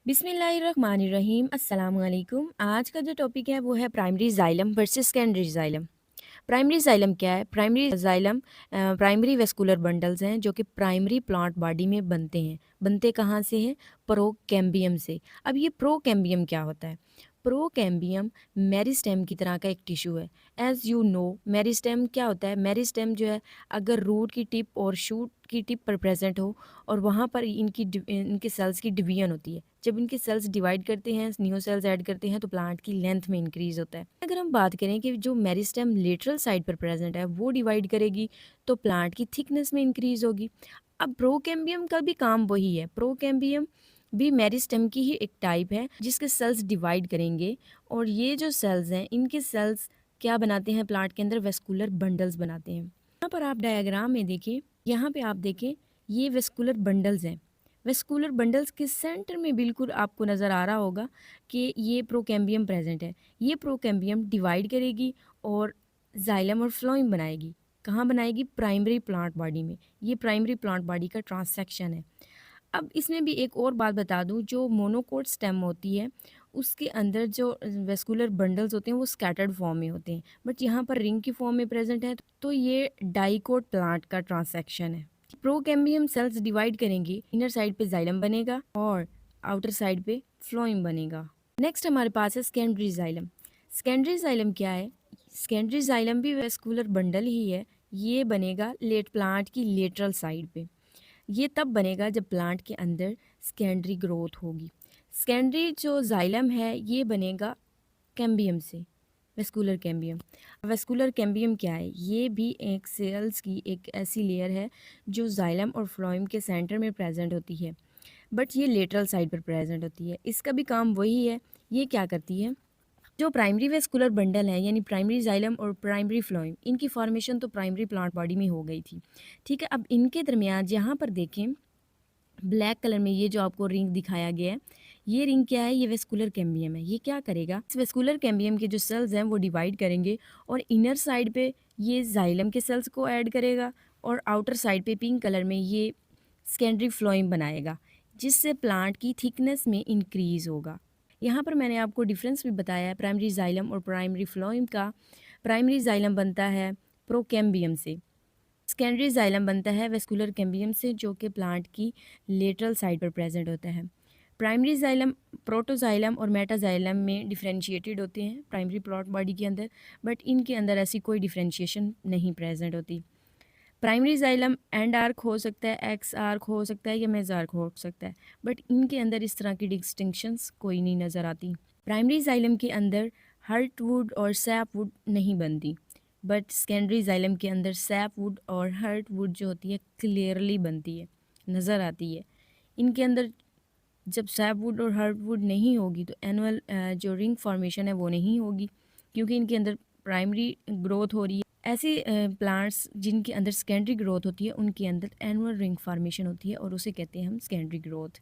बिस्मिल्लाहिर्रहमानिर्रहीम अस्सलाम वालेकुम। आज का जो टॉपिक है वो है primary xylem versus secondary xylem. Primary xylem क्या है? Primary xylem primary vascular bundles हैं जो कि प्राइमरी प्लांट बॉडी में बनते हैं। बनते कहाँ से हैं? प्रोकैम्बियम से। अब ये प्रोकैम्बियम क्या होता है? प्रोकैम्बियम मेरिस्टेम की तरह का एक टिश्यू है। एज़ यू नो मेरिस्टेम क्या होता है? मेरिस्टेम जो है अगर रूट की टिप और शूट की टिप पर प्रेजेंट हो और वहाँ पर इनके सेल्स की डिवीजन होती है। जब इनके सेल्स डिवाइड करते हैं, न्यू सेल्स ऐड करते हैं तो प्लांट की लेंथ में इंक्रीज होता है। अगर हम बात करें कि जो मेरिस्टेम लेटरल साइड पर प्रेजेंट है वो डिवाइड करेगी तो प्लांट की थिकनेस में इंक्रीज होगी। अब प्रोकैम्बियम का भी काम वही है। प्रोकैम्बियम भी मेरिस्टेम की ही एक टाइप है जिसके सेल्स डिवाइड करेंगे और ये जो सेल्स हैं इनके सेल्स क्या बनाते हैं? प्लांट के अंदर वेस्कुलर बंडल्स बनाते हैं। यहाँ पर आप डायग्राम में देखें, यहाँ पे आप देखें ये वेस्कुलर बंडल्स हैं। वेस्कुलर बंडल्स के सेंटर में बिल्कुल आपको नज़र आ रहा होगा कि ये प्रोकैम्बियम प्रेजेंट है। ये प्रोकैम्बियम डिवाइड करेगी और जाइलम और फ्लोएम बनाएगी। कहाँ बनाएगी? प्राइमरी प्लांट बॉडी में। ये प्राइमरी प्लांट बॉडी का ट्रांस सेक्शन है। अब इसमें भी एक और बात बता दूं, जो मोनोकोट स्टेम होती है उसके अंदर जो वेस्कुलर बंडल्स होते हैं वो स्कैटर्ड फॉर्म में होते हैं, बट यहाँ पर रिंग की फॉर्म में प्रेजेंट है तो ये डाइकोट प्लांट का ट्रांसैक्शन है। प्रोकैम्बियम सेल्स डिवाइड करेंगे, इनर साइड पे जाइलम बनेगा और आउटर साइड पे फ्लोएम बनेगा। नेक्स्ट हमारे पास है सेकेंडरी जाइलम। सेकेंडरी जाइलम क्या है? सेकेंडरी जाइलम भी वेस्कुलर बंडल ही है। ये बनेगा लेट प्लांट की लेटरल साइड पे। ये तब बनेगा जब प्लांट के अंदर सेकेंडरी ग्रोथ होगी। सेकेंडरी जो जाइलम है ये बनेगा कैम्बियम से, वेस्कुलर कैम्बियम। वेस्कुलर कैम्बियम क्या है? ये भी एक सेल्स की एक ऐसी लेयर है जो जाइलम और फ्लोएम के सेंटर में प्रेजेंट होती है, बट ये लेटरल साइड पर प्रेजेंट होती है। इसका भी काम वही है। ये क्या करती है? जो प्राइमरी वेस्कुलर बंडल है यानी प्राइमरी जाइलम और प्राइमरी फ्लोएम, इनकी फॉर्मेशन तो प्राइमरी प्लांट बॉडी में हो गई थी, ठीक है। अब इनके दरमियान यहाँ पर देखें ब्लैक कलर में ये जो आपको रिंग दिखाया गया है, ये रिंग क्या है? ये वेस्कुलर कैम्बियम है। ये क्या करेगा? इस वेस्कुलर कैम्बियम के जो सेल्स हैं वो डिवाइड करेंगे और इनर साइड पे ये जाइलम के सेल्स को ऐड करेगा और आउटर साइड पे पिंक कलर में ये सेकेंडरी फ्लोएम बनाएगा, जिससे प्लांट की थिकनेस में इंक्रीज होगा। यहाँ पर मैंने आपको डिफरेंस भी बताया है प्राइमरी जाइलम और प्राइमरी फ्लोएम का। प्राइमरी जाइलम बनता है प्रोकैम्बियम से, सेकेंडरी जाइलम बनता है वेस्कुलर कैम्बियम से जो कि प्लांट की लेटरल साइड पर प्रेजेंट होता है। प्राइमरी जाइलम प्रोटोजाइलम और मेटाजाइलम में डिफरेंशिएटेड होते हैं प्राइमरी प्लांट बॉडी के अंदर, बट इनके अंदर ऐसी कोई डिफरेंशिएशन नहीं प्रेजेंट होती। प्राइमरी जाइलम एंड आर्क हो सकता है, एक्स आर्क हो सकता है या मेज आर्क हो सकता है, बट इनके अंदर इस तरह की डिस्टिंक्शंस कोई नहीं नज़र आती। प्राइमरी जाइलम के अंदर हर्टवुड और सैपवुड नहीं बनती, बट सेकेंडरी जाइलम के अंदर सैपवुड और हर्टवुड जो होती है क्लियरली बनती है, नज़र आती है। इनके अंदर जब सैपवुड और हर्टवुड नहीं होगी तो एनुअल जो रिंग फॉर्मेशन है वो नहीं होगी, क्योंकि इनके अंदर प्राइमरी ग्रोथ हो रही है। ऐसे प्लांट्स जिनके अंदर सेकेंडरी ग्रोथ होती है उनके अंदर एनुअल रिंग फॉर्मेशन होती है और उसे कहते हैं हम सेकेंडरी ग्रोथ।